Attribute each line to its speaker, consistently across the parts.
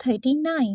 Speaker 1: 39।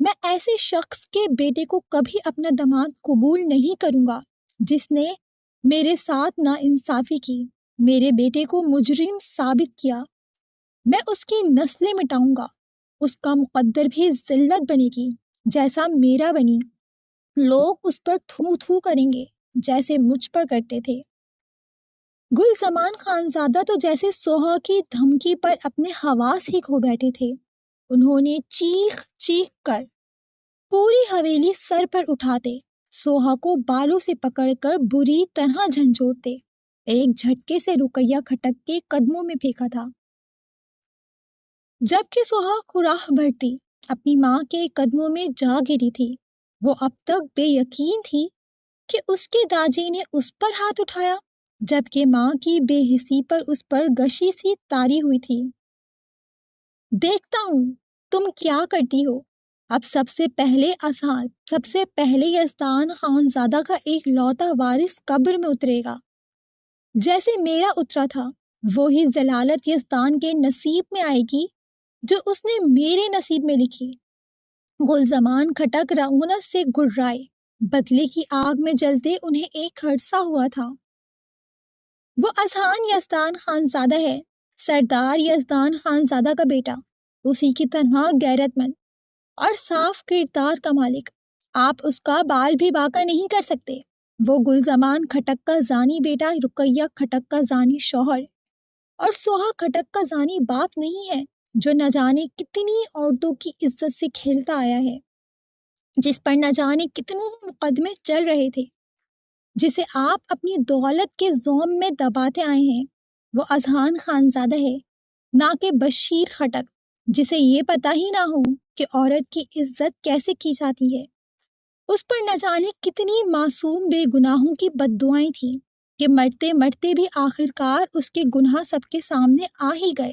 Speaker 1: میں ایسے شخص کے بیٹے کو کبھی اپنا داماد قبول نہیں کروں گا جس نے میرے ساتھ ناانصافی کی، میرے بیٹے کو مجرم ثابت کیا۔ میں اس کی نسلیں مٹاؤں گا، اس کا مقدر بھی ذلت بنے گی جیسا میرا بنی۔ لوگ اس پر تھو تھو کریں گے جیسے مجھ پر کرتے تھے۔ گل زمان خانزادہ تو جیسے سوہا کی دھمکی پر اپنے حواس ہی کھو بیٹھے تھے۔ انہوں نے چیخ چیخ کر پوری حویلی سر پر اٹھاتے، سوہا کو بالوں سے پکڑ کر بری طرح جھنجھوڑتے، ایک جھٹکے سے رقیہ کھٹک کے قدموں میں پھینکا تھا۔ جبکہ سوہا کراہ بھرتی اپنی ماں کے قدموں میں جا گری تھی، وہ اب تک بے یقین تھی کہ اس کے داجی نے اس پر ہاتھ اٹھایا، جبکہ ماں کی بے حسی پر اس پر گشی سی تاری ہوئی تھی۔ دیکھتا ہوں تم کیا کرتی ہو۔ اب سب سے پہلے یزدان خانزادہ کا ایک لوتا وارث قبر میں اترے گا، جیسے میرا اترا تھا۔ وہی ضلالت یزدان کے نصیب میں آئے گی جو اس نے میرے نصیب میں لکھی۔ گلزمان کھٹک رعونت سے گرائے، بدلے کی آگ میں جلتے انہیں ایک عرصہ ہوا تھا۔ وہ اذہان یزدان خانزادہ ہے، سردار یزدان خانزادہ کا بیٹا، اسی کی طرح غیرت مند اور صاف کردار کا مالک۔ آپ اس کا بال بھی باقا نہیں کر سکتے۔ وہ گلزمان کھٹک کا زانی بیٹا، رقیہ کھٹک کا زانی شوہر اور سوہا کھٹک کا زانی باپ نہیں ہے، جو نہ جانے کتنی عورتوں کی عزت سے کھیلتا آیا ہے، جس پر نہ جانے کتنے ہی مقدمے چل رہے تھے، جسے آپ اپنی دولت کے زوم میں دباتے آئے ہیں۔ وہ اذہان خانزادہ ہے، نہ کہ بشیر کھٹک، جسے یہ پتہ ہی نہ ہو کہ عورت کی عزت کیسے کی جاتی ہے۔ اس پر نہ جانے کتنی معصوم بے گناہوں کی بددعائیں تھیں کہ مرتے مرتے بھی آخرکار اس کے گناہ سب کے سامنے آ ہی گئے۔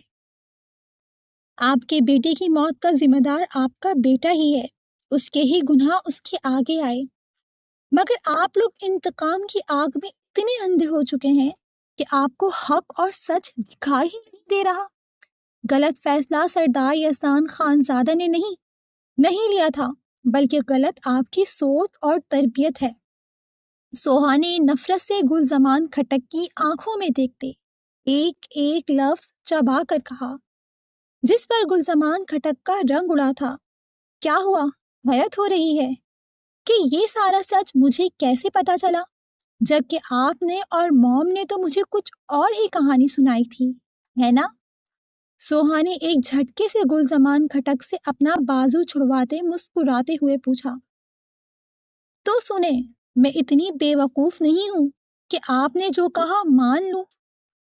Speaker 1: آپ کے بیٹے کی موت کا ذمہ دار آپ کا بیٹا ہی ہے، اس کے ہی گناہ اس کے آگے آئے، مگر آپ لوگ انتقام کی آگ میں اتنے اندھے ہو چکے ہیں کہ آپ کو حق اور سچ دکھائی ہی نہیں دے رہا۔ غلط فیصلہ سردار یزدان خانزادہ نے نہیں لیا تھا، بلکہ غلط آپ کی سوچ اور تربیت ہے۔ سوہا نے نفرت سے گلزمان کھٹک کی آنکھوں میں دیکھتے ایک ایک لفظ چبا کر کہا، جس پر گلزمان کھٹک کا رنگ اڑا تھا۔ کیا ہوا؟ حیرت ہو رہی ہے کہ یہ سارا سچ مجھے کیسے پتا چلا، جبکہ آپ نے اور موم نے تو مجھے کچھ اور ہی کہانی سنائی تھی، ہے نا؟ سوہا نے ایک جھٹکے سے گلزمان کھٹک سے اپنا بازو چھڑواتے مسکراتے ہوئے پوچھا۔ تو سنیں، میں اتنی بے وقوف نہیں ہوں کہ آپ نے جو کہا مان لوں۔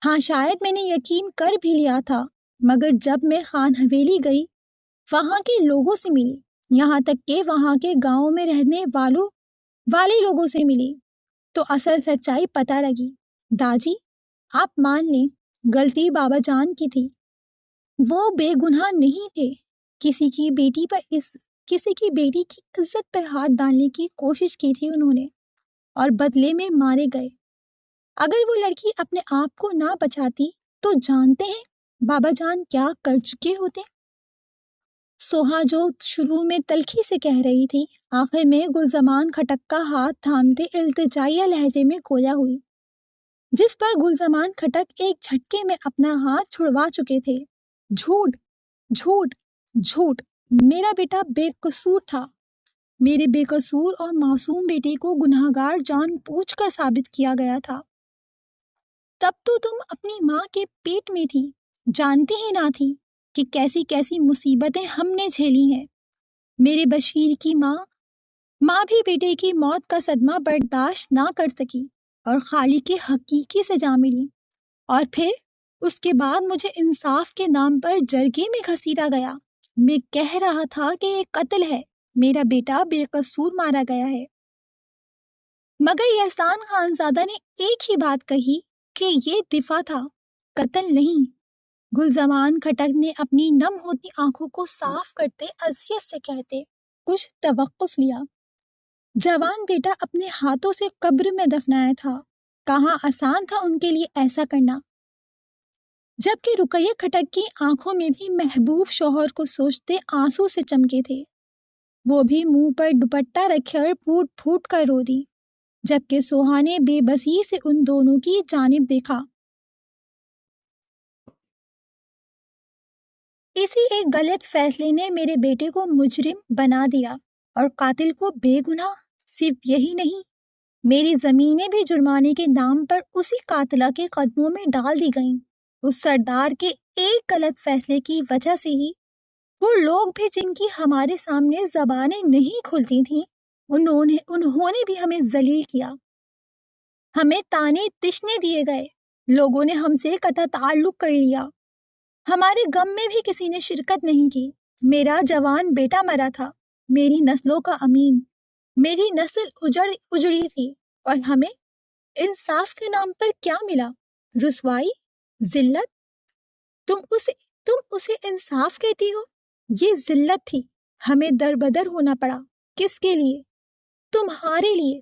Speaker 1: ہاں، شاید میں نے یقین کر بھی لیا تھا، مگر جب میں خان حویلی گئی، وہاں کے لوگوں سے ملی، یہاں تک کہ وہاں کے گاؤں میں رہنے والے لوگوں سے ملی، تو اصل سچائی پتہ لگی۔ داجی، آپ مان لیں، غلطی بابا جان کی تھی، وہ بے گناہ نہیں تھے۔ کسی کی بیٹی کی عزت پر ہاتھ ڈالنے کی کوشش کی تھی انہوں نے، اور بدلے میں مارے گئے۔ اگر وہ لڑکی اپنے آپ کو نہ بچاتی تو جانتے ہیں بابا جان کیا کر چکے ہوتے؟ سوہا جو شروع میں تلخی سے کہہ رہی تھی، آخر میں گلزمان کھٹک کا ہاتھ تھامتے التجائیہ لہجے میں کھویا ہوئی، جس پر گلزمان کھٹک ایک جھٹکے میں اپنا ہاتھ چھڑوا چکے تھے۔ جھوٹ جھوٹ جھوٹ! میرا بیٹا بے قصور تھا۔ میرے بے قصور اور معصوم بیٹے کو گنہگار جان بوجھ کر ثابت کیا گیا تھا۔ تب تو تم اپنی ماں کے پیٹ میں تھی، جانتی ہی نہ تھی کہ کیسی کیسی مصیبتیں ہم نے جھیلی ہیں۔ میرے بشیر کی ماں بھی بیٹے کی موت کا صدمہ برداشت نہ کر سکی اور خالق حقیقی سے جا ملی، اور پھر اس کے بعد مجھے انصاف کے نام پر جرگے میں گھسیٹا گیا۔ میں کہہ رہا تھا کہ یہ قتل ہے، میرا بیٹا بے قصور مارا گیا ہے، مگر یزدان خانزادہ نے ایک ہی بات کہی کہ یہ دفاع تھا، قتل نہیں۔ گلزمان کھٹک نے اپنی نم ہوتی آنکھوں کو صاف کرتے اذیت سے کہتے کچھ توقف لیا۔ جوان بیٹا اپنے ہاتھوں سے قبر میں دفنایا تھا، کہاں آسان تھا ان کے لیے ایسا کرنا۔ جبکہ رقیہ کھٹک کی آنکھوں میں بھی محبوب شوہر کو سوچتے آنسو سے چمکے تھے۔ وہ بھی منہ پر دوپٹہ رکھ کر پھوٹ پھوٹ کر رو دی، جبکہ سوہا نے بے بسی سے ان دونوں کی جانب دیکھا۔ اسی ایک غلط فیصلے نے میرے بیٹے کو مجرم بنا دیا اور قاتل کو بے گناہ۔ صرف یہی نہیں، میری زمینیں بھی جرمانے کے نام پر اسی قاتلہ کے قدموں میں ڈال دی گئیں۔ اس سردار کے ایک غلط فیصلے کی وجہ سے ہی وہ لوگ بھی جن کی ہمارے سامنے زبانیں نہیں کھلتی تھیں، انہوں نے بھی ہمیں ذلیل کیا، ہمیں تانے تشنے دیے گئے، لوگوں نے ہم سے قطع تعلق کر لیا، ہمارے غم میں بھی کسی نے شرکت نہیں کی۔ میرا جوان بیٹا مرا تھا، میری نسلوں کا امین، میری نسل اجڑی تھی، اور ہمیں انصاف کے نام پر کیا ملا؟ رسوائی، ذلت۔ تم اسے انصاف کہتی ہو؟ یہ ذلت تھی۔ ہمیں در بدر ہونا پڑا۔ کس کے لیے؟ تمہارے لیے،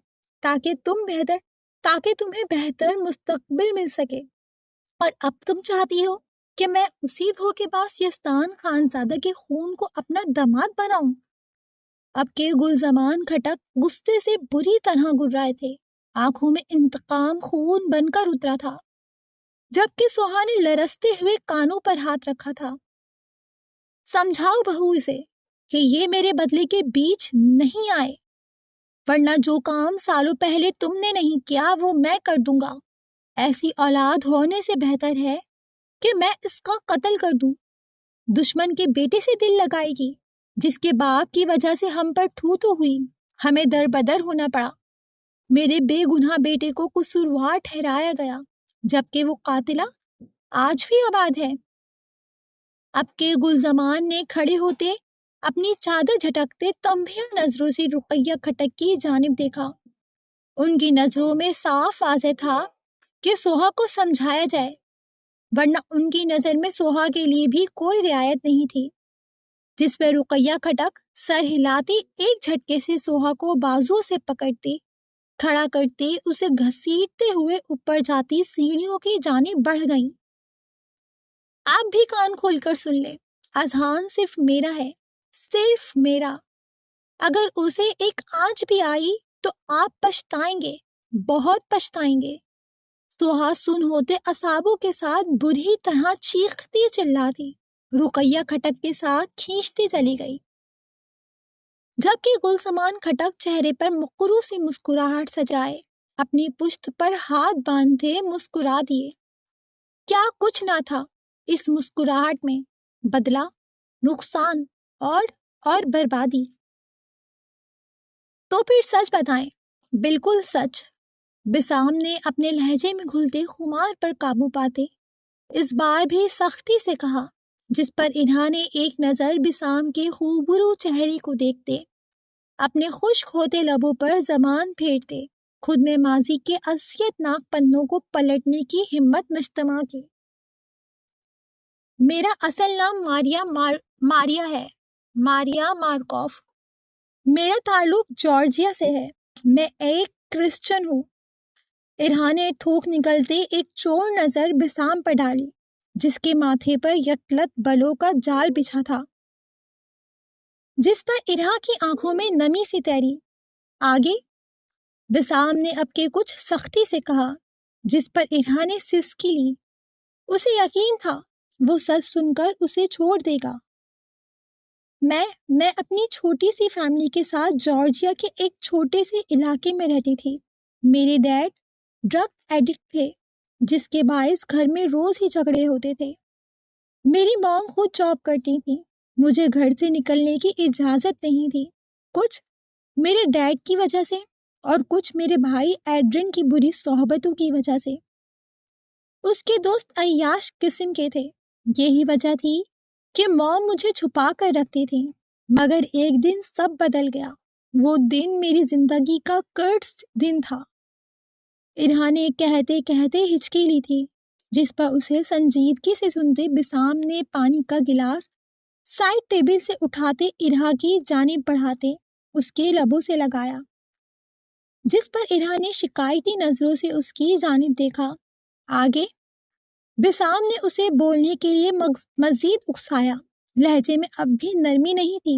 Speaker 1: تاکہ تمہیں بہتر مستقبل مل سکے۔ اور اب تم چاہتی ہو کہ میں اسی دھوکے باز یزدان خانزادہ کے خون کو اپنا داماد بناؤں؟ اب کے گلزمان کھٹک غصے سے بری طرح گر رہے تھے، آنکھوں میں انتقام خون بن کر اترا تھا، جبکہ سوہا نے لرزتے ہوئے کانوں پر ہاتھ رکھا تھا۔ سمجھاؤ بہو اسے کہ یہ میرے بدلے کے بیچ نہیں آئے، ورنہ جو کام سالوں پہلے تم نے نہیں کیا وہ میں کر دوں گا۔ ایسی اولاد ہونے سے بہتر ہے کہ میں اس کا قتل کر دوں۔ دشمن کے بیٹے سے دل لگائے گی، جس کے باپ کی وجہ سے ہم پر تھو تھو ہوئی، ہمیں در بدر ہونا پڑا۔ میرے بے گناہ بیٹے کو قصوروار ٹھہرایا گیا، جبکہ وہ قاتلہ آج بھی آباد ہے۔ اب کے گلزمان نے کھڑے ہوتے اپنی چادر جھٹکتے تنبیہ نظروں سے رقیہ کھٹک کی جانب دیکھا۔ ان کی نظروں میں صاف واضح تھا کہ سوہا کو سمجھایا جائے، ورنہ ان کی نظر میں سوہا کے لیے بھی کوئی رعایت نہیں تھی، جس پر رقیہ کھٹک سر ہلاتی ایک جھٹکے سے سوہا کو بازو سے پکڑتی، کھڑا کرتے اسے گھسیٹتے ہوئے اوپر جاتی سیڑھیوں کی جانب بڑھ گئیں۔ آپ بھی کان کھول کر سن لیں، اذہان صرف میرا ہے، صرف میرا۔ اگر اسے ایک آنچ بھی آئی تو آپ پچھتائیں گے، بہت پچھتائیں گے۔ سوہا سن ہوتے اعصابوں کے ساتھ بری طرح چیختی چلاتی رقیہ کھٹک کے ساتھ کھینچتی چلی گئی، جبکہ گلزمان کھٹک چہرے پر مکرو سی مسکراہٹ سجائے اپنی پشت پر ہاتھ باندھے مسکرا دیے۔ کیا کچھ نہ تھا اس مسکراہٹ میں، بدلہ، نقصان اور بربادی۔ تو پھر سچ بتائیں، بالکل سچ، بسام نے اپنے لہجے میں گھلتے خمار پر قابو پاتے اس بار بھی سختی سے کہا، جس پر انہا نے ایک نظر بسام کے خوبرو چہرے کو دیکھتے اپنے خشک ہوتے لبوں پر زبان پھیرتے خود میں ماضی کے اذیت ناک پنوں کو پلٹنے کی ہمت مجتمع کی۔ میرا اصل نام ماریا ہے، ماریا مارکوف۔ میرا تعلق جارجیا سے ہے، میں ایک کرسچن ہوں۔ ارہا نے تھوک نکلتے ایک چور نظر بسام پر ڈالی، جس کے ماتھے پر یکلت بلوں کا جال بچھا تھا، جس پر ارہا کی آنکھوں میں نمی سی تیری۔ آگے؟ بسام نے اب کے کچھ سختی سے کہا، جس پر ارہا نے سسکی لی۔ اسے یقین تھا وہ سچ سن کر اسے چھوڑ دے گا۔ میں اپنی چھوٹی سی فیملی کے ساتھ جارجیا کے ایک چھوٹے سے علاقے میں رہتی تھی۔ میرے ڈیڈ ڈرگ ایڈکٹ تھے، جس کے باعث گھر میں روز ہی جھگڑے ہوتے تھے۔ میری مام خود جاب کرتی تھی، مجھے گھر سے نکلنے کی اجازت نہیں تھی، کچھ میرے ڈیڈ کی وجہ سے اور کچھ میرے بھائی ایڈرن کی بری صحبتوں کی وجہ سے۔ اس کے دوست عیاش قسم کے تھے، یہی وجہ تھی کہ مام مجھے چھپا کر رکھتی تھی۔ مگر ایک دن سب بدل گیا، وہ دن میری زندگی کا کرس دن تھا۔ ارہا نے کہتے کہتے ہچکی لی تھی، جس پر اسے سنجیدگی سے سنتے بسام نے پانی کا گلاس سائڈ ٹیبل سے اٹھاتے ارہا کی جانب بڑھاتے اس کے لبوں سے لگایا، جس پر ارہا نے شکایتی نظروں سے اس کی جانب دیکھا۔ آگے؟ بسام نے اسے بولنے کے لیے مزید اکسایا، لہجے میں اب بھی نرمی نہیں تھی،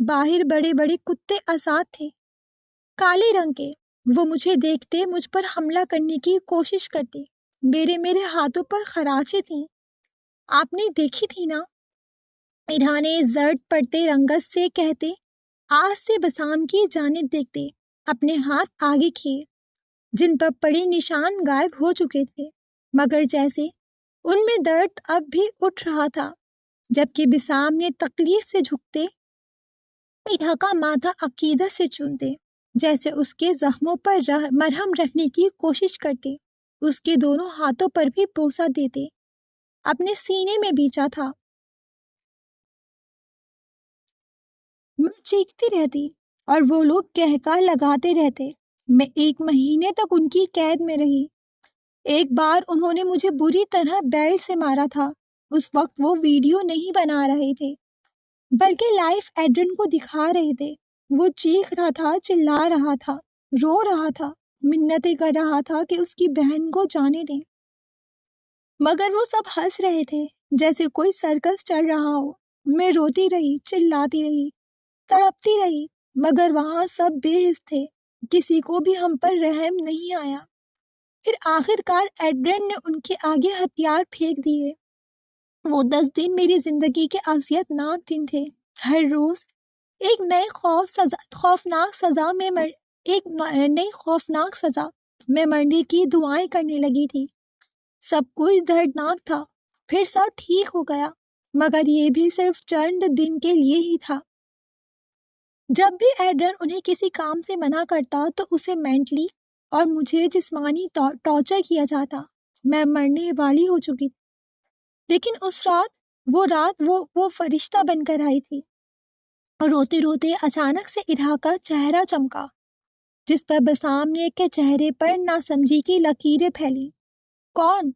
Speaker 1: باہر بڑے بڑے کتے آزاد تھے، کالے رنگ کے۔ وہ مجھے دیکھتے مجھ پر حملہ کرنے کی کوشش کرتے۔ میرے ہاتھوں پر خراچیں تھیں، آپ نے دیکھی تھی نا؟ ارہانے زرد پڑتے رنگت سے کہتے، آج سے بسام کی جانب دیکھتے، اپنے ہاتھ آگے کیے جن پر پڑے نشان غائب ہو چکے تھے، مگر جیسے ان میں درد اب بھی اٹھ رہا تھا۔ جبکہ بسام نے تکلیف سے جھکتے ارہا کا ماتھا عقیدت سے چومتے، جیسے اس کے زخموں پر مرہم رکھنے کی کوشش کرتے، اس کے دونوں ہاتھوں پر بھی بوسہ دیتے، اپنے سینے میں بیچا تھا۔ میں چیختی رہتی اور وہ لوگ کہکا لگاتے رہتے۔ میں 1 مہینے تک ان کی قید میں رہی۔ ایک بار انہوں نے مجھے بری طرح بیلٹ سے مارا تھا۔ اس وقت وہ ویڈیو نہیں بنا رہے تھے بلکہ لائف ایڈرن کو دکھا رہے تھے۔ وہ چیخ رہا تھا، چلا رہا تھا، رو رہا تھا، منتیں کر رہا تھا کہ اس کی بہن کو جانے دیں، مگر وہ سب ہنس رہے تھے جیسے کوئی سرکس چل رہا ہو۔ میں روتی رہی، چلاتی رہی، تڑپتی رہی، مگر وہاں سب بے حس تھے، کسی کو بھی ہم پر رحم نہیں آیا۔ پھر آخر کار ایڈرن نے ان کے آگے ہتھیار پھینک دیے۔ وہ 10 دن میری زندگی کے اذیت ناک دن تھے۔ ہر روز ایک نئی خوفناک سزا میں مرنے کی دعائیں کرنے لگی تھی۔ سب کچھ دردناک تھا، پھر سب ٹھیک ہو گیا، مگر یہ بھی صرف چند دن کے لیے ہی تھا۔ جب بھی ایڈرن انہیں کسی کام سے منع کرتا تو اسے مینٹلی اور مجھے جسمانی ٹارچر کیا جاتا۔ میں مرنے والی ہو چکی تھی، لیکن اس رات وہ فرشتہ بن کر آئی تھی۔ اور روتے روتے اچانک سے ارہا کا چہرہ چمکا، جس پر بسام نے کے چہرے پر ناسمجھی کی لکیریں پھیلی۔ کون؟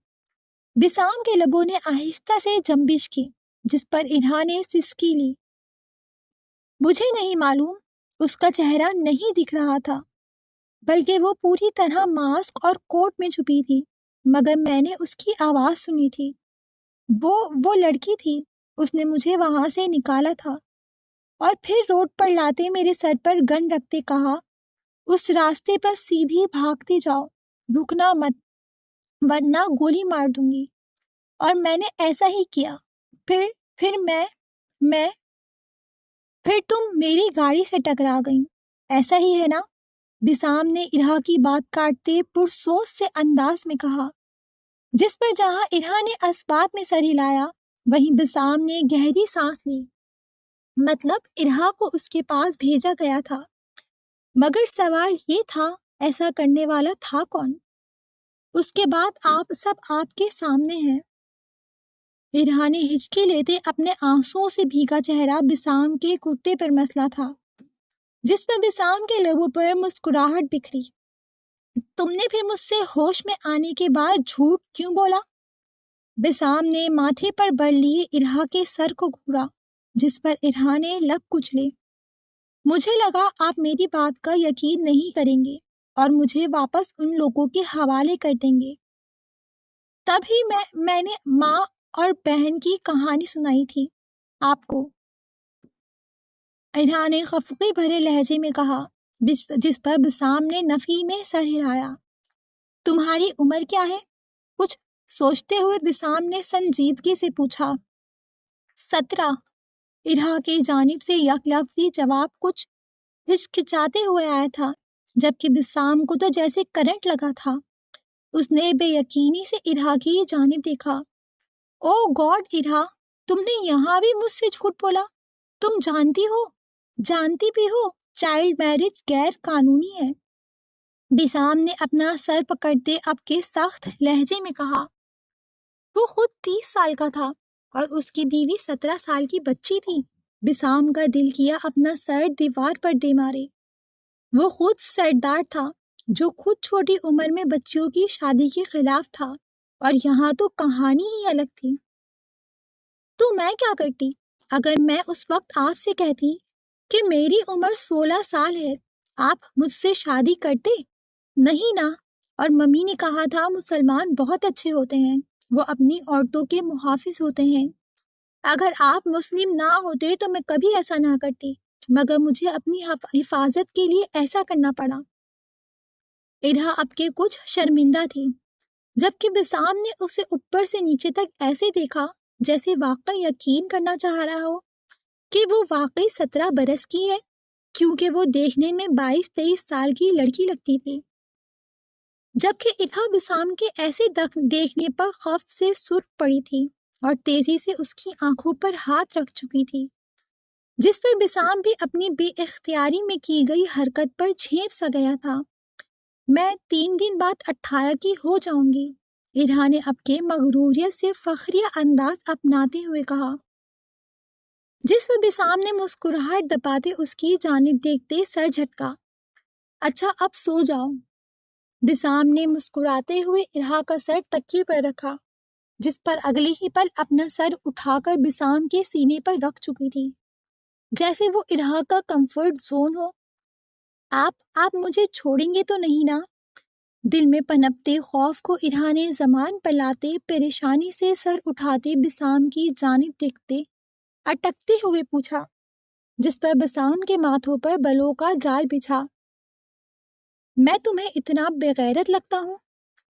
Speaker 1: بسام کے لبوں نے آہستہ سے جنبش کی، جس پر ارہا نے سسکی لی۔ مجھے نہیں معلوم، اس کا چہرہ نہیں دکھ رہا تھا، بلکہ وہ پوری طرح ماسک اور کوٹ میں چھپی تھی، مگر میں نے اس کی آواز سنی تھی۔ وہ لڑکی تھی، اس نے مجھے وہاں سے نکالا تھا، اور پھر روڈ پر لاتے میرے سر پر گن رکھتے کہا، اس راستے پر سیدھی بھاگتے جاؤ، رکنا مت، ورنہ گولی مار دوں گی۔ اور میں نے ایسا ہی کیا۔ پھر تم میری گاڑی سے ٹکرا گئیں، ایسا ہی ہے نا؟ بسام نے ارہا کی بات کاٹتے پرسوس سے انداز میں کہا، جس پر جہاں ارہا نے اسبات میں سر ہلایا، وہیں بسام نے گہری سانس لی۔ مطلب ارہا کو اس کے پاس بھیجا گیا تھا، مگر سوال یہ تھا ایسا کرنے والا تھا کون؟ اس کے بعد آپ کے سامنے ہیں۔ ارہا نے ہچکی لیتے اپنے آنسوؤں سے بھیگا چہرہ بسام کے کرتے پر مسلا تھا، جس پر بسام کے لبوں پر مسکراہٹ بکھری۔ تم نے پھر مجھ سے ہوش میں آنے کے بعد جھوٹ کیوں بولا؟ بسام نے ماتھے پر بر لیے ارہا کے سر کو گھورا، جس پر ارہا نے لب کچلے۔ مجھے لگا آپ میری بات کا یقین نہیں کریں گے اور مجھے واپس ان لوگوں کے حوالے کر دیں گے۔ تبھی میں نے ماں اور بہن کی کہانی سنائی تھی آپ کو، ارہا نے خفگی بھرے لہجے میں کہا، جس پر بسام نے نفی میں سر ہلایا۔ تمہاری عمر کیا ہے؟ کچھ سوچتے ہوئے بسام نے سنجیدگی سے پوچھا۔ 17۔ ارہا کی جانب سے یک لفظی جواب کچھ ہچکچاتے ہوئے آیا تھا، جبکہ بسام کو تو جیسے کرنٹ لگا تھا۔ اس نے بے یقینی سے ارہا کی جانب دیکھا۔ او گاڈ ارہا، تم نے یہاں بھی مجھ سے جھوٹ بولا۔ تم جانتی بھی ہو چائلڈ میرج غیر قانونی ہے۔ بسام نے اپنا سر پکڑتے اب کے سخت لہجے میں کہا۔ وہ خود 30 سال کا تھا اور اس کی بیوی 17 سال کی بچی تھی۔ بسام کا دل کیا اپنا سر دیوار پر دے مارے۔ وہ خود سردار تھا، جو خود چھوٹی عمر میں بچیوں کی شادی کے خلاف تھا، اور یہاں تو کہانی ہی الگ تھی۔ تو میں کیا کرتی اگر میں اس وقت آپ سے کہتی کہ میری عمر 16 سال ہے، آپ مجھ سے شادی کرتے؟ نہیں نا۔ اور ممی نے کہا تھا مسلمان بہت اچھے ہوتے ہیں، وہ اپنی عورتوں کے محافظ ہوتے ہیں۔ اگر آپ مسلم نہ ہوتے تو میں کبھی ایسا نہ کرتی۔ مگر مجھے اپنی حفاظت کے لیے ایسا کرنا پڑا۔ ارہا اب کے کچھ شرمندہ تھی، جبکہ بسام نے اسے اوپر سے نیچے تک ایسے دیکھا جیسے واقعی یقین کرنا چاہ رہا ہو کہ وہ واقعی 17 برس کی ہے، کیونکہ وہ دیکھنے میں 22-23 سال کی لڑکی لگتی تھی۔ جبکہ ارہا بسام کے ایسے دیکھنے پر خوف سے سرخ پڑی تھی اور تیزی سے اس کی آنکھوں پر ہاتھ رکھ چکی تھی، جس پر بسام بھی اپنی بے اختیاری میں کی گئی حرکت پر جھیپ سا گیا تھا۔ میں 3 دن بعد 18 کی ہو جاؤں گی، ارہا نے اب کے مغروریت سے فخریہ انداز اپناتے ہوئے کہا، جس پر بسام نے مسکراہٹ دباتے اس کی جانب دیکھتے سر جھٹکا۔ اچھا اب سو جاؤ۔ بسام نے مسکراتے ہوئے ارہا کا سر تکیے پر رکھا، جس پر اگلے ہی پل اپنا سر اٹھا کر بسام کے سینے پر رکھ چکی تھی، جیسے وہ ارہا کا کمفرٹ زون ہو۔ آپ مجھے چھوڑیں گے تو نہیں نا؟ دل میں پنپتے خوف کو ارہا نے زبان پر لاتے پریشانی سے سر اٹھاتے بسام کی جانب دیکھتے اٹکتے ہوئے پوچھا، جس پر بسام کے ماتھوں پر بلوں کا جال بچھا۔ میں تمہیں اتنا بےغیرت لگتا ہوں؟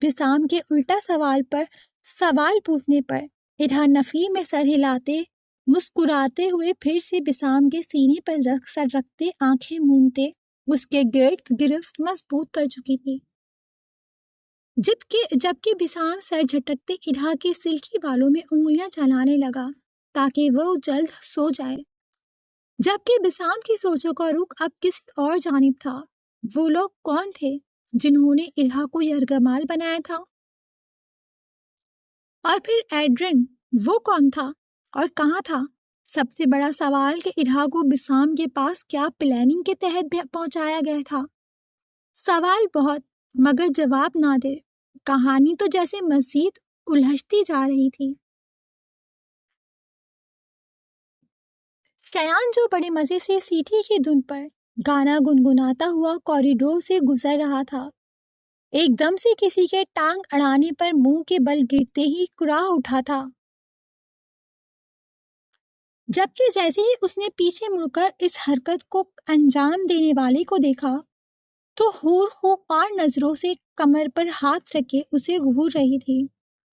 Speaker 1: بسام کے الٹا سوال پوچھنے پر ارہا نفی میں سر ہلاتے مسکراتے ہوئے پھر سے بسام کے سینے پر سر رکھتے آنکھیں مونتے اس کے گرد گرفت مضبوط کر چکی تھی، جبکہ بسام سر جھٹکتے ارہا کے سلکی بالوں میں انگلیاں چلانے لگا تاکہ وہ جلد سو جائے۔ جبکہ بسام کی سوچوں کا رخ اب کسی اور جانب تھا۔ وہ لوگ کون تھے جنہوں نے ارہا کو یرغمال بنایا تھا؟ اور پھر ایڈرن، وہ کون تھا اور کہاں تھا؟ سب سے بڑا سوال کہ ارہا کو بسام کے پاس کیا پلاننگ کے تحت پہنچایا گیا تھا؟ سوال بہت مگر جواب نادر۔ کہانی تو جیسے مزید الجھتی جا رہی تھی۔ شایان جو بڑے مزے سے سیٹھی کی دھن پر گانا گنگناتا ہوا کوریڈور سے گزر رہا تھا، ایک دم سے کسی کے ٹانگ اڑانے پر منہ کے بل گرتے ہی کراہ اٹھا تھا، جبکہ جیسے ہی اس نے پیچھے مڑ کر اس حرکت کو انجام دینے والے کو دیکھا تو حور خوار نظروں سے کمر پر ہاتھ رکھے اسے گھور رہی تھی۔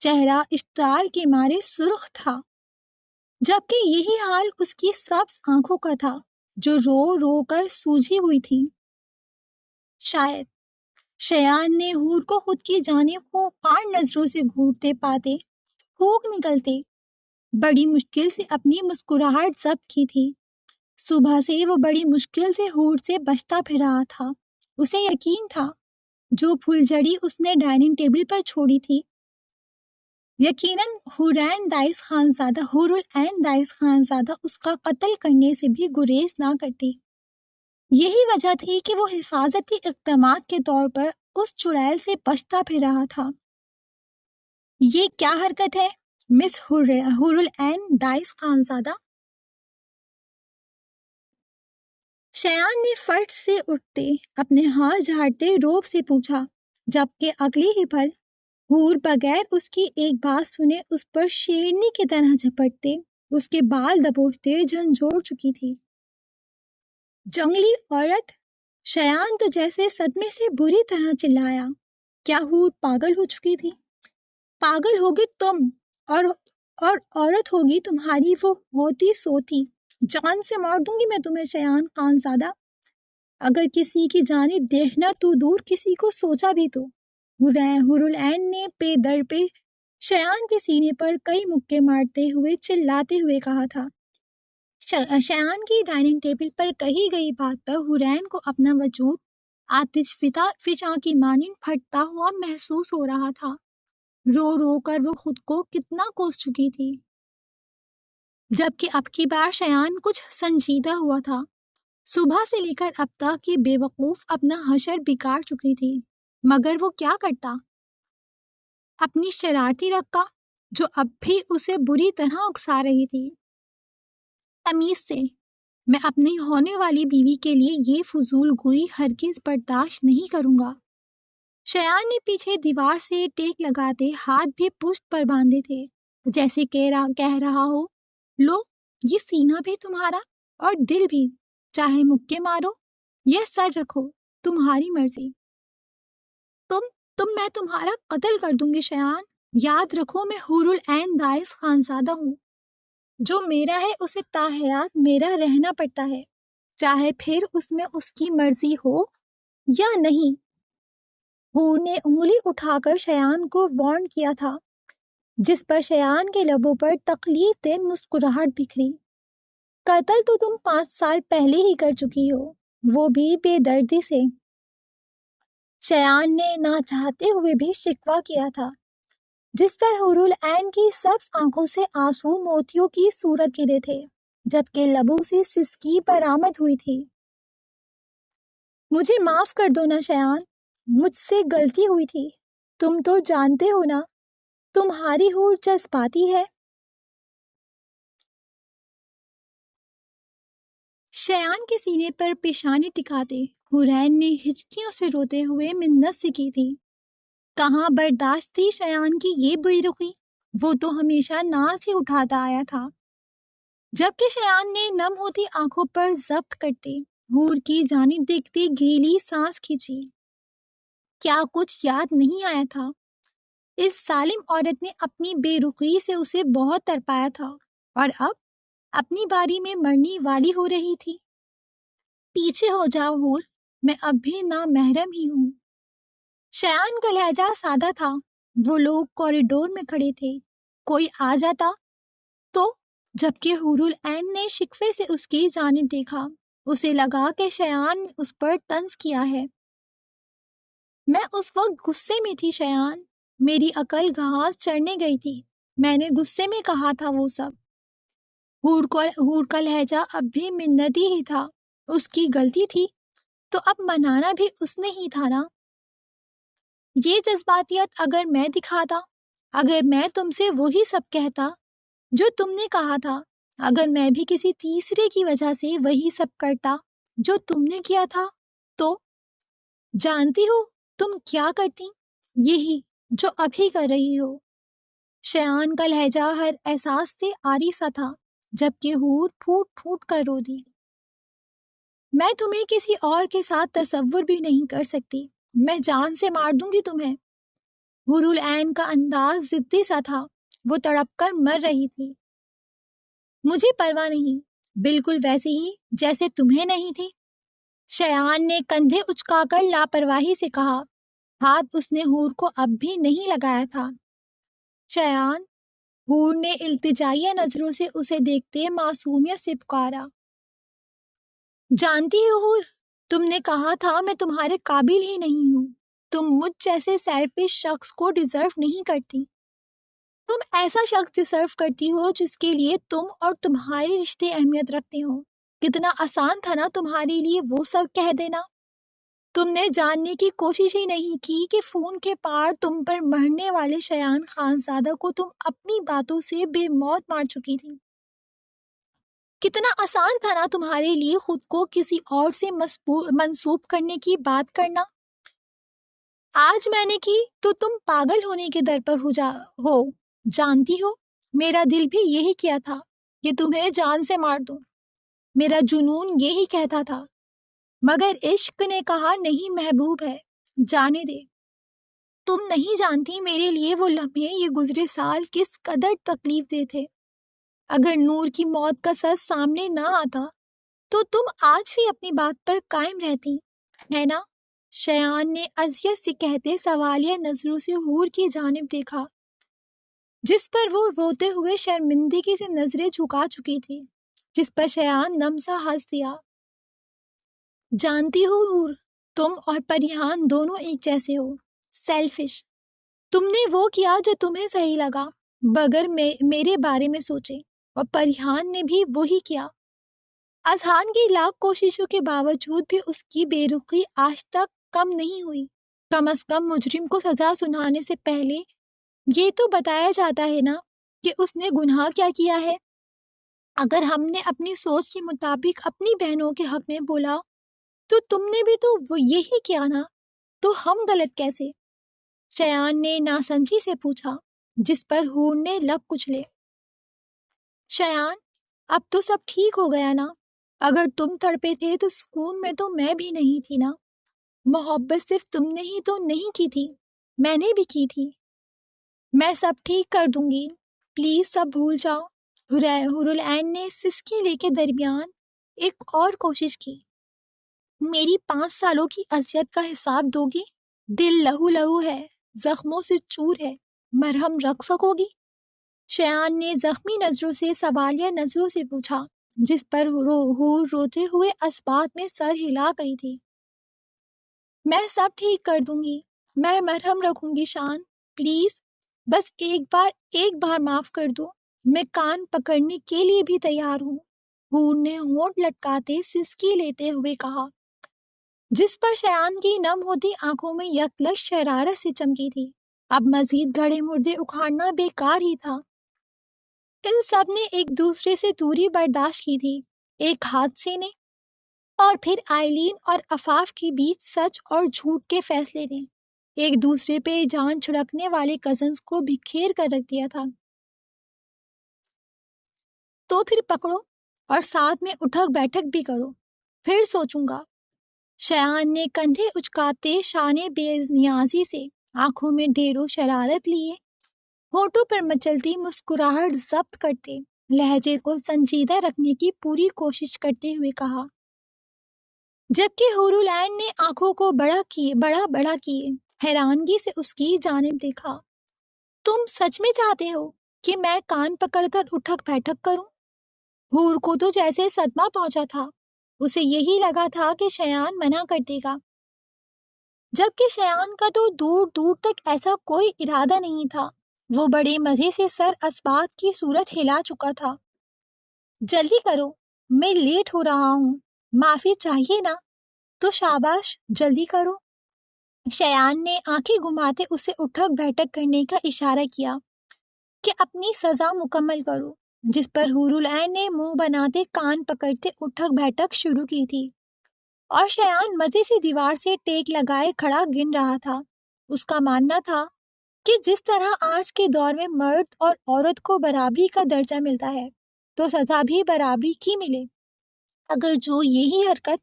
Speaker 1: چہرہ اشتعال کے مارے سرخ تھا، جبکہ یہی حال اس کی سبز آنکھوں کا تھا جو رو رو کر سوجھی ہوئی تھی۔ شاید شایان نے حور کو خود کی جانب خوار نظروں سے گھورتے پاتے پھونک نکلتے بڑی مشکل سے اپنی مسکراہٹ ضبط کی تھی۔ صبح سے وہ بڑی مشکل سے حور سے بچتا پھر رہا تھا۔ اسے یقین تھا جو پھلجھڑی اس نے ڈائننگ ٹیبل پر چھوڑی تھی، یقیناً حورالعین دائس خانزادہ اس کا قتل کرنے سے بھی گریز نہ کرتی۔ یہی وجہ تھی کہ وہ حفاظتی اقدامات کے طور پر اس چڑیل سے بچتا پھر رہا تھا۔ یہ کیا حرکت ہے مس حورالعین دائس خانزادہ؟ شایان نے فٹ سے اٹھتے اپنے ہاتھ جھاڑتے روب سے پوچھا، جبکہ اگلے ہی پل حور بغیر اس کی ایک بات سنے اس پر شیرنی کی طرح جھپٹتے اس کے بال دبوچتے جھنجھوڑ چکی تھی۔ جنگلی عورت! شایان تو جیسے صدمے سے بری طرح چلایا۔ کیا حور پاگل ہو چکی تھی؟ پاگل ہوگی تم اور عورت ہوگی تمہاری وہ ہوتی سوتی۔ جان سے مار دوں گی میں تمہیں شایان خانزادہ، اگر کسی کی جانب دیکھنا تو دور کسی کو سوچا بھی تو۔ حورالعین نے پے در پہ شایان کے سینے پر کئی مکے مارتے ہوئے چلاتے ہوئے کہا تھا۔ شایان کی ڈائننگ ٹیبل پر کہی گئی بات پر حورالعین کو اپنا وجود آتش فشاں کی مانند پھٹتا ہوا محسوس ہو رہا تھا۔ رو رو کر وہ خود کو کتنا کوس چکی تھی، جبکہ اب کی بار شایان کچھ سنجیدہ ہوا تھا۔ صبح سے لے کر اب تک کی بے وقوف اپنا حشر بگاڑ چکی تھی، مگر وہ کیا کرتا؟ اپنی شرارتی رقہ جو اب بھی اسے بری طرح اکسا رہی تھی۔ تمیز سے، میں اپنی ہونے والی بیوی کے لیے یہ فضول گوئی ہرگز برداشت نہیں کروں گا۔ شایان نے پیچھے دیوار سے ٹیک لگاتے ہاتھ بھی پشت پر باندھے تھے، جیسے کہہ رہا ہو، لو یہ سینہ بھی تمہارا اور دل بھی، چاہے مکے مارو یا سر رکھو، تمہاری مرضی۔ میں تمہارا قتل کر دوں گی شیان۔ یاد رکھو میں حور العین دائس خانزادہ ہوں، جو میرا ہے اسے تا حیات میرا رہنا پڑتا ہے، چاہے پھر اس میں اس کی مرضی ہو یا نہیں۔ حور نے انگلی اٹھا کر شیان کو وارن کیا تھا، جس پر شیان کے لبوں پر تکلیف دہ مسکراہٹ بکھری۔ قتل تو تم 5 سال پہلے ہی کر چکی ہو، وہ بھی بے دردی سے۔ شیان نے نہ چاہتے ہوئے بھی شکوہ کیا تھا، جس پر حور العین کی سبز آنکھوں سے آنسو موتیوں کی صورت گرے تھے، جبکہ لبوں سے سسکی برآمد ہوئی تھی۔ مجھے معاف کر دو نا شیان، مجھ سے غلطی ہوئی تھی۔ تم تو جانتے ہو نا تمہاری حور جذباتی ہے۔ شیان کے سینے پر پیشانی ٹکاتے حورین نے ہچکیوں سے روتے ہوئے منت سے کی تھی۔ کہاں برداشت تھی شیان کی یہ بے رخی، وہ تو ہمیشہ ناز ہی اٹھاتا آیا تھا۔ جبکہ شیان نے نم ہوتی آنکھوں پر ضبط کرتے حور کی جانب دیکھتے گھیلی سانس کھینچی۔ کیا کچھ یاد نہیں آیا تھا؟ اس ظالم عورت نے اپنی بے رخی سے اسے بہت تڑپایا تھا، اور اب اپنی باری میں مرنے والی ہو رہی تھی۔ پیچھے ہو جاؤ حور، میں اب بھی نامحرم ہی ہوں۔ شیان کا لہجہ سادہ تھا۔ وہ لوگ کوریڈور میں کھڑے تھے، کوئی آ جاتا تو؟ جبکہ حور العین نے شکوے سے اس کی جانب دیکھا، اسے لگا کہ شیان نے اس پر طنز کیا ہے۔ میں اس وقت غصے میں تھی شیان، میری عقل گھاس چرنے گئی تھی، میں نے غصے میں کہا تھا وہ سب۔ حور کا لہجہ اب بھی منتی ہی تھا، اس کی غلطی تھی تو اب منانا بھی اس نے ہی تھا نا۔ یہ جذباتیت اگر میں دکھاتا، اگر میں تم سے وہی سب کہتا جو تم نے کہا تھا، اگر میں بھی کسی تیسرے کی وجہ سے وہی سب کرتا جو تم نے کیا تھا، تو جانتی ہو تم کیا کرتی؟ یہی جو ابھی کر رہی ہو۔ شیان کا لہجہ ہر احساس سے عاری سا تھا، جبکہ حور پھوٹ پھوٹ کر رو دی۔ میں تمہیں کسی اور کے ساتھ تصور بھی نہیں کر سکتی، میں جان سے مار دوں گی تمہیں۔ حور العین کا انداز ضدی سا تھا، وہ تڑپ کر مر رہی تھی۔ مجھے پرواہ نہیں، بالکل ویسے ہی جیسے تمہیں نہیں تھی، شیان نے کندھے اچکا کر لاپرواہی سے کہا۔ ہاتھ اس نے حور کو اب بھی نہیں لگایا تھا۔ شیان، حور نے التجائیہ نظروں سے اسے دیکھتے معصومیت سے پکارا۔ جانتی ہو حور، تم نے کہا تھا میں تمہارے قابل ہی نہیں ہوں، تم مجھ جیسے سیلفش شخص کو ڈیزرو نہیں کرتی، تم ایسا شخص ڈیزرو کرتی ہو جس کے لیے تم اور تمہارے رشتے اہمیت رکھتے ہو۔ کتنا آسان تھا نا تمہارے لیے وہ سب کہہ دینا۔ تم نے جاننے کی کوشش ہی نہیں کی کہ فون کے پار تم پر مرنے والے شیان خانزادہ کو تم اپنی باتوں سے بے موت مار چکی تھی۔ کتنا آسان تھا نا تمہارے لیے خود کو کسی اور سے منسوب کرنے کی بات کرنا۔ آج میں نے کی تو تم پاگل ہونے کے در پر ہو۔ جانتی ہو میرا دل بھی یہی کیا تھا کہ تمہیں جان سے مار دوں، میرا جنون یہی کہتا تھا، مگر عشق نے کہا نہیں محبوب ہے، جانے دے۔ تم نہیں جانتی میرے لیے وہ لمحے، یہ گزرے سال کس قدر تکلیف دہ تھے۔ اگر نور کی موت کا سچ سامنے نہ آتا تو تم آج بھی اپنی بات پر قائم رہتی، ہے نا؟ شیان نے اذیت سے کہتے سوالیہ نظروں سے حور کی جانب دیکھا، جس پر وہ روتے ہوئے شرمندگی سے نظریں جھکا چکی تھی، جس پر شیان نم سا ہنس دیا۔ جانتی ہو حور، تم اور پریحان دونوں ایک جیسے ہو، سیلفش۔ تم نے وہ کیا جو تمہیں صحیح لگا بغیر میرے بارے میں سوچے، اور پریحان نے بھی وہی کیا۔ اذہان کی لاکھ کوششوں کے باوجود بھی اس کی بے رخی آج تک کم نہیں ہوئی۔ کم از کم مجرم کو سزا سنانے سے پہلے یہ تو بتایا جاتا ہے نا کہ اس نے گناہ کیا کیا ہے۔ اگر ہم نے اپنی سوچ کے مطابق اپنی بہنوں کے حق میں بولا تو تم نے بھی تو وہ یہی کیا نا، تو ہم غلط کیسے؟ شیان نے ناسمجھی سے پوچھا، جس پر حور نے لب کچلے۔ شیان، اب تو سب ٹھیک ہو گیا نا؟ اگر تم تڑپے تھے تو سکون میں تو میں بھی نہیں تھی نا. محبت صرف تم نے ہی تو نہیں کی تھی، میں نے بھی کی تھی. میں سب ٹھیک کر دوں گی، پلیز سب بھول جاؤ. حورالعین نے سسکی لے کے درمیان ایک اور کوشش کی. میری 5 سالوں کی اذیت کا حساب دو گی؟ دل لہو لہو ہے، زخموں سے چور ہے، مرہم رکھ سکو گی؟ شیان نے زخمی نظروں سے سوالیہ نظروں سے پوچھا، جس پر حور روتے ہوئے اسبات میں سر ہلا گئی تھی. میں سب ٹھیک کر دوں گی، میں مرہم رکھوں گی شان، پلیز بس ایک بار معاف کر دو، میں کان پکڑنے کے لیے بھی تیار ہوں. حور نے ہونٹ لٹکاتے سسکی لیتے ہوئے کہا، جس پر شیان کی نم ہوتی آنکھوں میں یکلش شرارت سے چمکی تھی. اب مزید گڑھے مردے اکھاڑنا بیکار ہی تھا. ان سب نے ایک دوسرے سے دوری برداشت کی تھی، ایک حادثے نے، اور پھر آئلین اور عفاف کے بیچ سچ اور جھوٹ کے فیصلے نے ایک دوسرے پہ جان چھڑکنے والے کزنز کو بکھیر کر رکھ دیا تھا. تو پھر پکڑو اور ساتھ میں اٹھک بیٹھک بھی کرو، پھر سوچوں گا. شیان نے کندھے اچکاتے شانے بے نیازی سے آنکھوں میں ڈھیروں شرارت لیے، ہونٹوں پر مچلتی مسکراہٹ ضبط کرتے لہجے کو سنجیدہ رکھنے کی پوری کوشش کرتے ہوئے کہا، جبکہ حورالعین نے آنکھوں کو بڑا کیے حیرانگی سے اس کی جانب دیکھا. تم سچ میں چاہتے ہو کہ میں کان پکڑ کر اٹھک بیٹھک کروں؟ حور کو تو جیسے صدمہ پہنچا تھا، اسے یہی لگا تھا کہ شیان منع کر دے گا، جبکہ شیان کا تو دور دور تک ایسا کوئی ارادہ نہیں تھا. وہ بڑے مزے سے سر اسبات کی صورت ہلا چکا تھا. جلدی کرو، میں لیٹ ہو رہا ہوں. معافی چاہیے نا؟ تو شاباش، جلدی کرو. شیان نے آنکھیں گھماتے اسے اٹھک بیٹھک کرنے کا اشارہ کیا کہ اپنی سزا مکمل کرو، جس پر حورالعین نے منہ بناتے کان پکڑتے اٹھک بیٹھک شروع کی تھی. اور شیان مزے سے دیوار سے ٹیک لگائے کھڑا گن رہا تھا. اس کا ماننا تھا کہ جس طرح آج کے دور میں مرد اور عورت کو برابری کا درجہ ملتا ہے تو سزا بھی برابری کی ملے. اگر جو یہی حرکت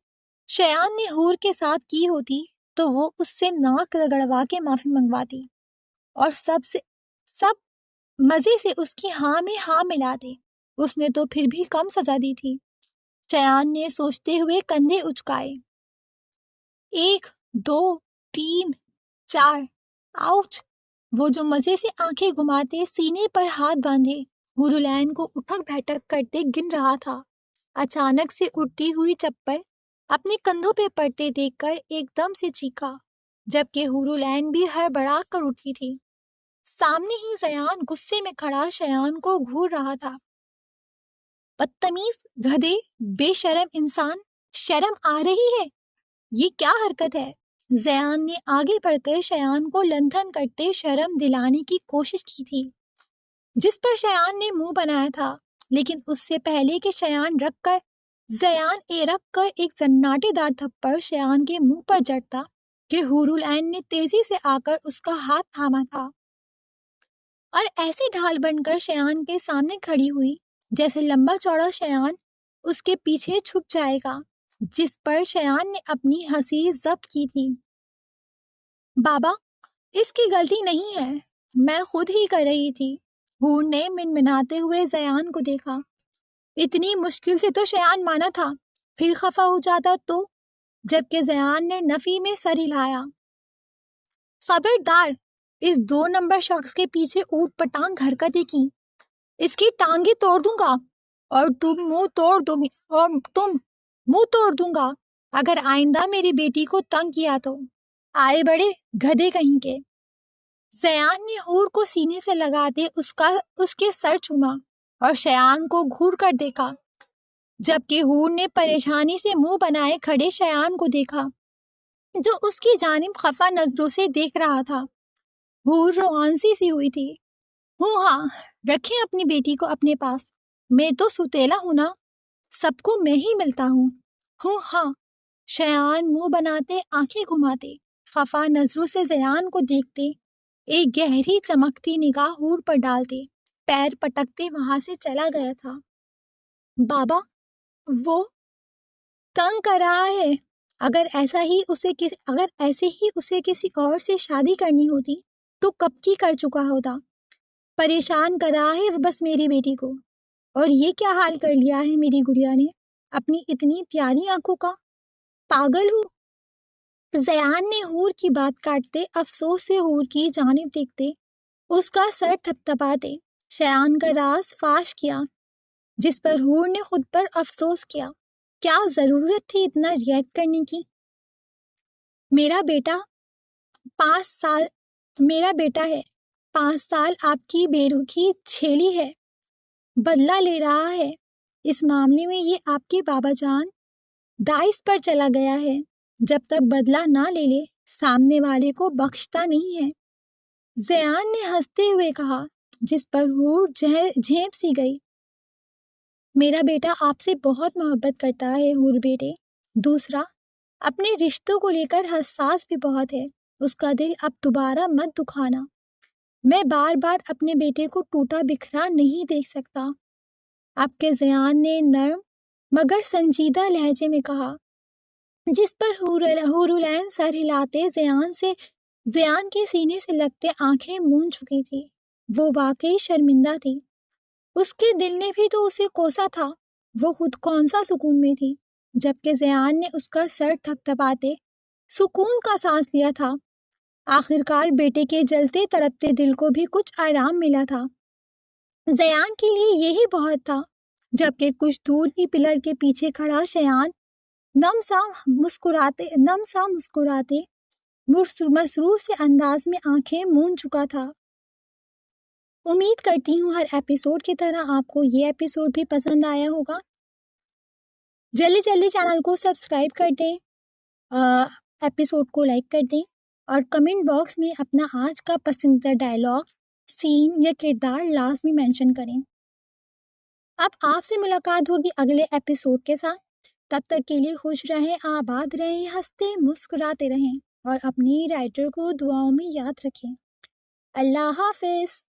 Speaker 1: شیان نے حور کے ساتھ کی ہوتی تو وہ اس سے ناک رگڑوا کے معافی منگواتی اور سب مزے سے اس کی ہاں میں ہاں ملاتے. اس نے تو پھر بھی کم سزا دی تھی. شیان نے سوچتے ہوئے کندھے اچکائے. 1 2 3 4. آؤچ. وہ جو مزے سے آنکھیں گھماتے سینے پر ہاتھ باندھے حورالعین کو اٹھک بیٹھک کرتے گن رہا تھا، اچانک سے اڑتی ہوئی چپل اپنے کندھوں پہ پڑتے دیکھ کر ایک دم سے چیخا، جبکہ حورالعین بھی ہڑبڑا کر اٹھی تھی. سامنے ہی زیان غصے میں کھڑا شیان کو گھور رہا تھا. بدتمیز، گدھے، بے شرم انسان، شرم آ رہی ہے؟ یہ کیا حرکت ہے؟ زیان نے آگے بڑھ کر شیان کو لنتھن کرتے شرم دلانے کی کوشش کی تھی، جس پر شیان نے منہ بنایا تھا. لیکن اس سے پہلے کہ زیان رکھ کر ایک زناٹے دار تھپڑ شیان کے منہ پر جڑتا کہ حورالعین نے تیزی سے آ کر اس کا ہاتھ تھاما تھا اور ایسے ڈھال بن کر شیان کے سامنے کھڑی ہوئی جیسے لمبا چوڑا شیان اس کے پیچھے چھپ جائے گا، جس پر شیان نے اپنی ہنسی ضبط کی تھی. بابا، اس کی غلطی نہیں ہے، میں خود ہی کر رہی تھی. حور نے منمناتے ہوئے زیان کو دیکھا. اتنی مشکل سے تو شیان مانا تھا، پھر خفا ہو جاتا تو؟ جبکہ زیان نے نفی میں سر ہلایا. خبردار، اس 2 نمبر شخص کے پیچھے اوٹ پٹانگ حرکتیں کی، اس کی ٹانگیں توڑ دوں گا اور تم منہ توڑ دوں گا اگر آئندہ میری بیٹی کو تنگ کیا تو. آئے بڑے گدھے کہیں کے. زیان نے حور کو سینے سے لگاتے اس کے سر چوما اور شیان کو گھور کر دیکھا، جبکہ حور نے پریشانی سے منہ بنائے کھڑے شیان کو دیکھا جو اس کی جانب خفا نظروں سے دیکھ رہا تھا. حور رومانسی سی ہوئی تھی. ہاں، رکھیں اپنی بیٹی کو اپنے پاس، میں تو ستیلا ہوں نا، سب کو میں ہی ملتا ہوں. ہاں. شیان منہ بناتے آنکھیں گھماتے خفا نظروں سے زیان کو دیکھتے، ایک گہری چمکتی نگاہ حور پر ڈالتے پیر پٹکتے وہاں سے چلا گیا تھا. بابا، وہ تنگ کر رہا ہے۔ اگر ایسے ہی اسے کسی اور سے شادی کرنی ہوتی تو کب کی کر چکا ہوتا۔ پریشان کر رہا ہے بس میری بیٹی کو۔ اور یہ کیا حال کر لیا ہے میری گڑیا نے اپنی اتنی پیاری آنکھوں کا، پاگل ہو۔ زیان نے حور کی بات کاٹتے افسوس سے حور کی جانب دیکھتے اس کا سر تھپتھپاتے شیان کا راز فاش کیا، جس پر حور نے خود پر افسوس کیا۔ کیا ضرورت تھی اتنا ریئیکٹ کرنے کی؟ میرا بیٹا 5 سال آپ کی بے رخی جھیلی ہے، بدلہ لے رہا ہے۔ اس معاملے میں یہ آپ کے بابا جان دائس پر چلا گیا ہے، جب تک بدلہ نہ لے لے سامنے والے کو بخشتا نہیں ہے، زیان نے ہنستے ہوئے کہا، جس پر حور جھیپ سی گئی۔ میرا بیٹا آپ سے بہت محبت کرتا ہے حور بیٹے۔ دوسرا، اپنے رشتوں کو لے کر حساس بھی بہت ہے۔ اس کا دل اب دوبارہ مت دکھانا۔ میں بار بار اپنے بیٹے کو ٹوٹا بکھرا نہیں دیکھ سکتا۔ آپ کے زیان نے نرم مگر سنجیدہ لہجے میں کہا، جس پر حورالعین سر ہلاتے زیان کے سینے سے لگتے آنکھیں مون چکی تھی۔ وہ واقعی شرمندہ تھی۔ اس کے دل نے بھی تو اسے کوسا تھا۔ وہ خود کون سا سکون میں تھی، جبکہ زیان نے اس کا سر تھپتھپاتے سکون کا سانس لیا تھا۔ آخرکار بیٹے کے جلتے تڑپتے دل کو بھی کچھ آرام ملا تھا۔ زیان کے لیے یہی بہت تھا، جبکہ کچھ دور ہی پلر کے پیچھے کھڑا شیان نم سا مسکراتے مسرور سے انداز میں آنکھیں مون چکا تھا۔ امید کرتی ہوں ہر ایپیسوڈ کی طرح آپ کو یہ ایپیسوڈ بھی پسند آیا ہوگا۔ جلدی چینل کو سبسکرائب کر دیں، ایپیسوڈ کو لائک کر دیں اور کمنٹ باکس میں اپنا آج کا پسندیدہ ڈائلاگ، سین یا کردار لازمی مینشن کریں۔ اب آپ سے ملاقات ہوگی اگلے ایپیسوڈ کے ساتھ۔ تب تک کے لیے خوش رہیں، آباد رہیں، ہنستے مسکراتے رہیں اور اپنی رائٹر کو دعاؤں میں یاد رکھیں۔ اللہ حافظ۔